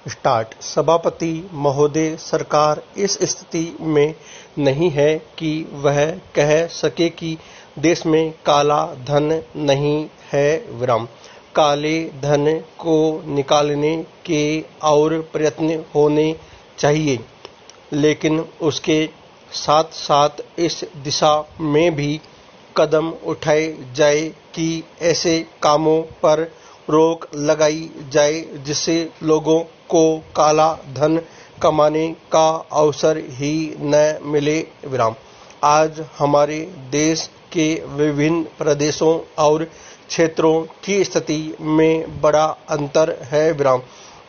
Start. सभापति महोदय, सरकार इस स्थिति में नहीं है कि वह कह सके कि देश में काला धन नहीं है। विराम। काले धन को निकालने के और प्रयत्न होने चाहिए, लेकिन उसके साथ साथ इस दिशा में भी कदम उठाए जाए कि ऐसे कामों पर रोक लगाई जाए जिससे लोगों को काला धन कमाने का अवसर ही न मिले। विराम। आज हमारे देश के विभिन्न प्रदेशों और क्षेत्रों की स्थिति में बड़ा अंतर है। विराम।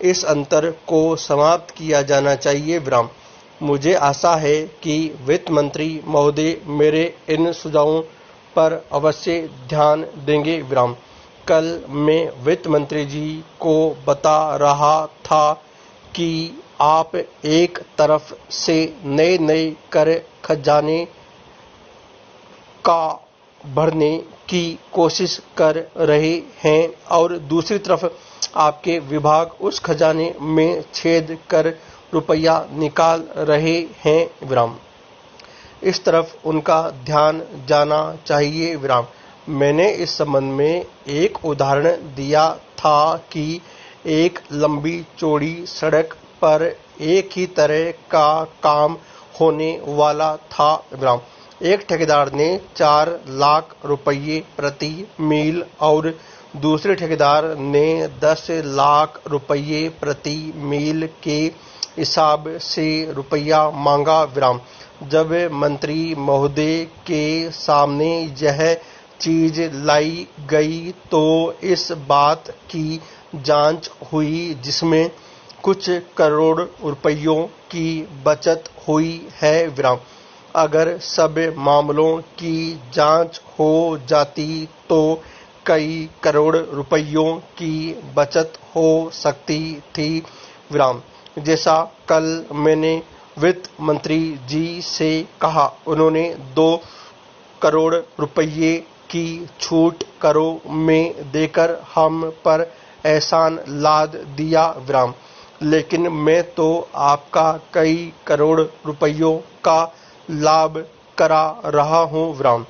इस अंतर को समाप्त किया जाना चाहिए। विराम। मुझे आशा है कि वित्त मंत्री महोदय मेरे इन सुझावों पर अवश्य ध्यान देंगे। विराम। कल मैं वित्त मंत्री जी को बता रहा था कि आप एक तरफ से नए नए कर खजाने का भरने की कोशिश कर रहे हैं और दूसरी तरफ आपके विभाग उस खजाने में छेद कर रुपया निकाल रहे हैं। विराम। इस तरफ उनका ध्यान जाना चाहिए। विराम। मैंने इस संबंध में एक उदाहरण दिया था कि एक लंबी चौड़ी सड़क पर एक ही तरह का काम होने वाला था। विराम। एक ठेकेदार ने 4 लाख रुपये प्रति मील और दूसरे ठेकेदार ने 10 लाख रुपये प्रति मील के हिसाब से रुपया मांगा। विराम। जब मंत्री महोदय के सामने यह चीज लाई गई तो इस बात की जांच हुई जिसमें कुछ करोड़ रुपयों की बचत हुई है। विराम। अगर सब मामलों की जांच हो जाती तो कई करोड़ रुपयों की बचत हो सकती थी। विराम। जैसा कल मैंने वित्त मंत्री जी से कहा, उन्होंने 2 करोड़ रुपये की छूट करों में देकर हम पर एहसान लाद दिया। विराम। लेकिन मैं तो आपका कई करोड़ रुपयों का लाभ करा रहा हूँ। विराम।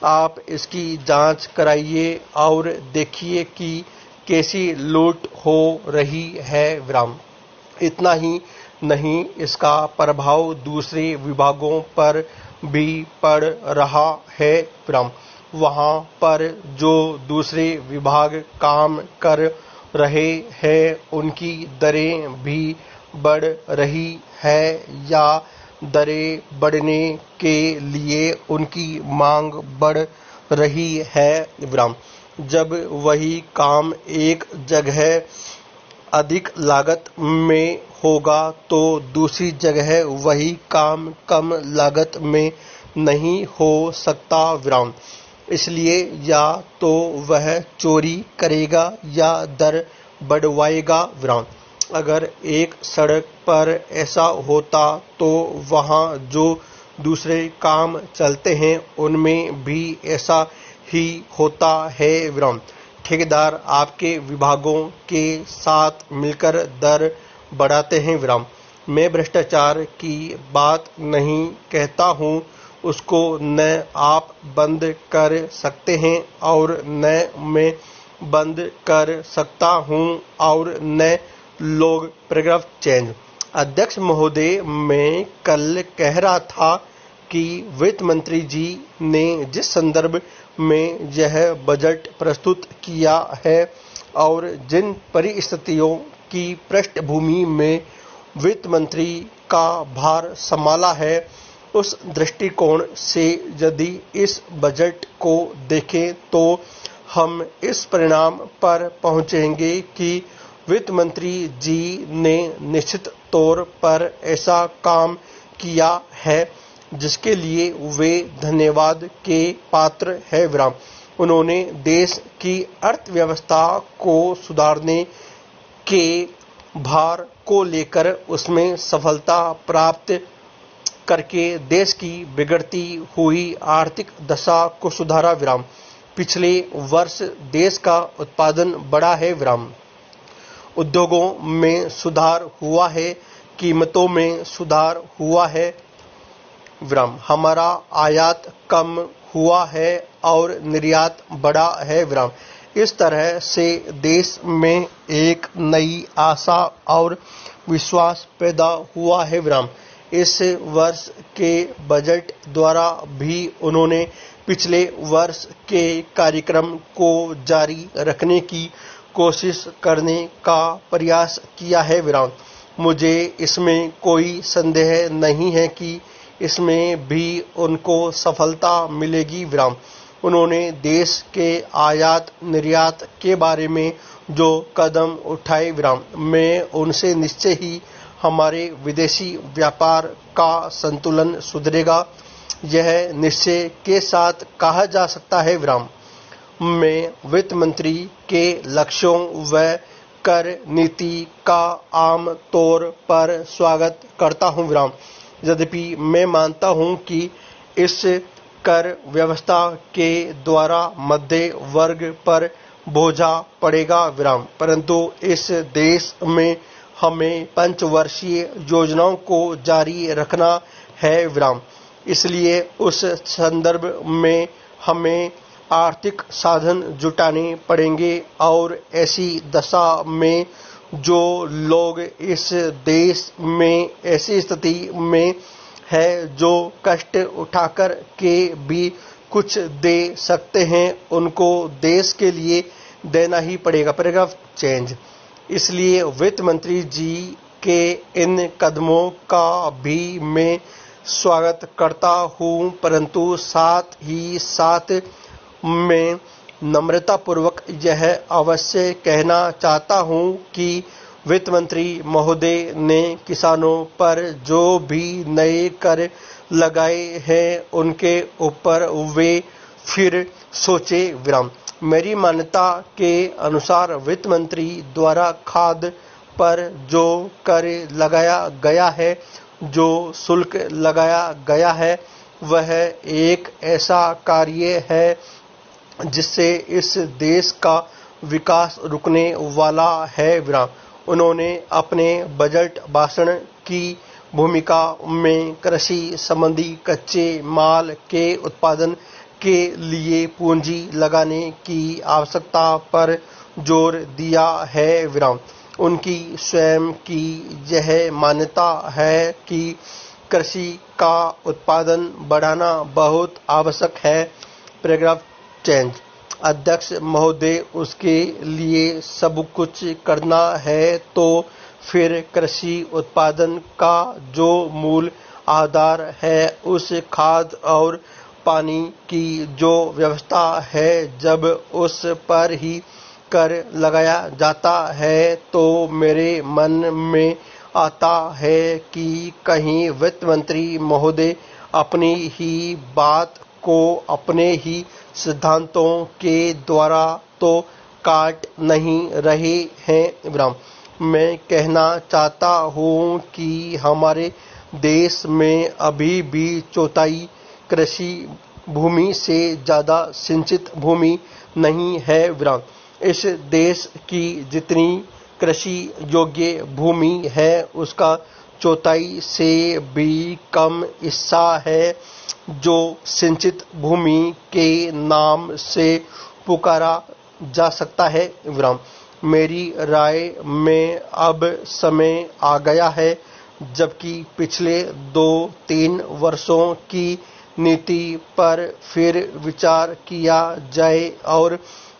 आप इसकी जांच कराइए और देखिए कि कैसी लूट हो रही है। विराम। इतना ही नहीं, इसका प्रभाव दूसरे विभागों पर भी पड़ रहा है। विराम। वहाँ पर जो दूसरे विभाग काम कर रहे हैं उनकी दरें भी बढ़ रही है या दरें बढ़ने के लिए उनकी मांग बढ़ रही है। विराम। जब वही काम एक जगह अधिक लागत में होगा तो दूसरी जगह वही काम कम लागत में नहीं हो सकता। विराम। इसलिए या तो वह चोरी करेगा या दर बढ़वाएगा। विराम। अगर एक सड़क पर ऐसा होता तो वहाँ जो दूसरे काम चलते हैं उनमें भी ऐसा ही होता है। विराम। ठेकेदार आपके विभागों के साथ मिलकर दर बढ़ाते हैं। विराम। मैं भ्रष्टाचार की बात नहीं कहता हूँ, उसको न आप बंद कर सकते हैं और न मैं बंद कर सकता हूँ और न लोग पैराग्राफ चेंज। अध्यक्ष महोदय, मैं कल कह रहा था कि वित्त मंत्री जी ने जिस संदर्भ में यह बजट प्रस्तुत किया है और जिन परिस्थितियों की पृष्ठभूमि में वित्त मंत्री का भार संभाला है, उस दृष्टिकोण से यदि इस बजट को देखें तो हम इस परिणाम पर पहुंचेंगे कि वित्त मंत्री जी ने निश्चित तौर पर ऐसा काम किया है जिसके लिए वे धन्यवाद के पात्र है। विराम। उन्होंने देश की अर्थव्यवस्था को सुधारने के भार को लेकर उसमें सफलता प्राप्त करके देश की बिगड़ती हुई आर्थिक दशा को सुधारा। विराम। पिछले वर्ष देश का उत्पादन बढ़ा है। विराम। उद्योगों में सुधार हुआ है, कीमतों में सुधार हुआ है, हमारा आयात कम हुआ है और निर्यात बढ़ा है। इस तरह से देश में एक नई आशा और विश्वास पैदा हुआ है। इस वर्ष के बजट द्वारा भी उन्होंने पिछले वर्ष के कार्यक्रम को जारी रखने की कोशिश करने का प्रयास किया है। मुझे इसमें कोई संदेह नहीं है कि इसमें भी उनको सफलता मिलेगी। उन्होंने देश के आयात निर्यात के बारे में जो कदम उठाए, मैं उनसे निश्चय ही हमारे विदेशी व्यापार का संतुलन सुधरेगा। यह निश्चय के साथ कहा जा सकता है। मैं वित्त मंत्री के लक्ष्यों व कर नीति का आम तौर पर स्वागत करता हूँ। यद्यपि मैं मानता हूँ कि इस कर व्यवस्था के द्वारा मध्य वर्ग पर बोझा पड़ेगा, परंतु इस देश में हमें पंचवर्षीय योजनाओं को जारी रखना है। इसलिए उस संदर्भ में हमें आर्थिक साधन जुटाने पड़ेंगे और ऐसी दशा में जो लोग इस देश में ऐसी स्थिति में है जो कष्ट उठाकर के भी कुछ दे सकते हैं, उनको देश के लिए देना ही पड़ेगा। इसलिए वित्त मंत्री जी के इन कदमों का भी मैं स्वागत करता हूं, परंतु साथ ही साथ मैं नम्रतापूर्वक यह अवश्य कहना चाहता हूं कि वित्त मंत्री महोदय ने किसानों पर जो भी नए कर लगाए हैं उनके ऊपर वे फिर सोचे। मेरी मान्यता के अनुसार वित्त मंत्री द्वारा खाद पर जो कर लगाया गया है, जो शुल्क लगाया गया है, वह एक ऐसा कार्य है जिससे इस देश का विकास रुकने वाला है। उन्होंने अपने बजट भाषण की भूमिका में कृषि संबंधी कच्चे माल के उत्पादन के लिए पूंजी लगाने की आवश्यकता पर जोर दिया है। उनकी स्वयं की यह मान्यता है कि कृषि का उत्पादन बढ़ाना बहुत आवश्यक है। अध्यक्ष महोदय, उसके लिए सब कुछ करना है तो फिर कृषि उत्पादन का जो मूल आधार है, उस खाद और पानी की जो व्यवस्था है, जब उस पर ही कर लगाया जाता है तो मेरे मन में आता है कि कहीं वित्त मंत्री महोदय अपनी ही बात को अपने ही सिद्धांतों के द्वारा तो काट नहीं रहे हैं। मैं कहना चाहता हूँ कि हमारे देश में अभी भी चौथाई कृषि भूमि से ज़्यादा सिंचित भूमि नहीं है। इस देश की जितनी कृषि योग्य भूमि है उसका चौथाई से भी कम हिस्सा है जो सिंचित भूमि के नाम से पुकारा जा सकता है। मेरी राय में अब समय आ गया है जबकि पिछले 2-3 वर्षों की नीति पर फिर विचार किया जाए और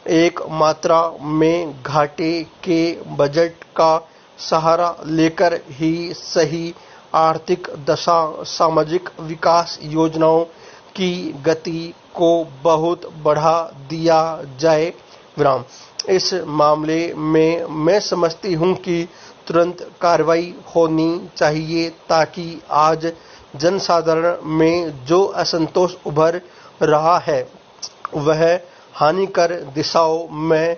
एक मात्रा में घाटे के बजट का सहारा लेकर ही सही आर्थिक दशा सामाजिक विकास योजनाओं की गति को बहुत बढ़ा दिया जाए। इस मामले में मैं समझती हूँ कि तुरंत कार्रवाई होनी चाहिए ताकि आज जनसाधारण में जो असंतोष उभर रहा है वह हानिकर दिशाओं में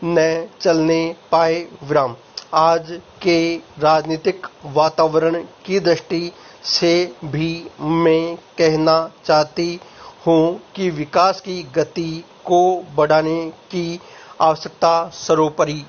न चलने पाए। आज के राजनीतिक वातावरण की दृष्टि से भी मैं कहना चाहती हूँ कि विकास की गति को बढ़ाने की आवश्यकता सर्वोपरि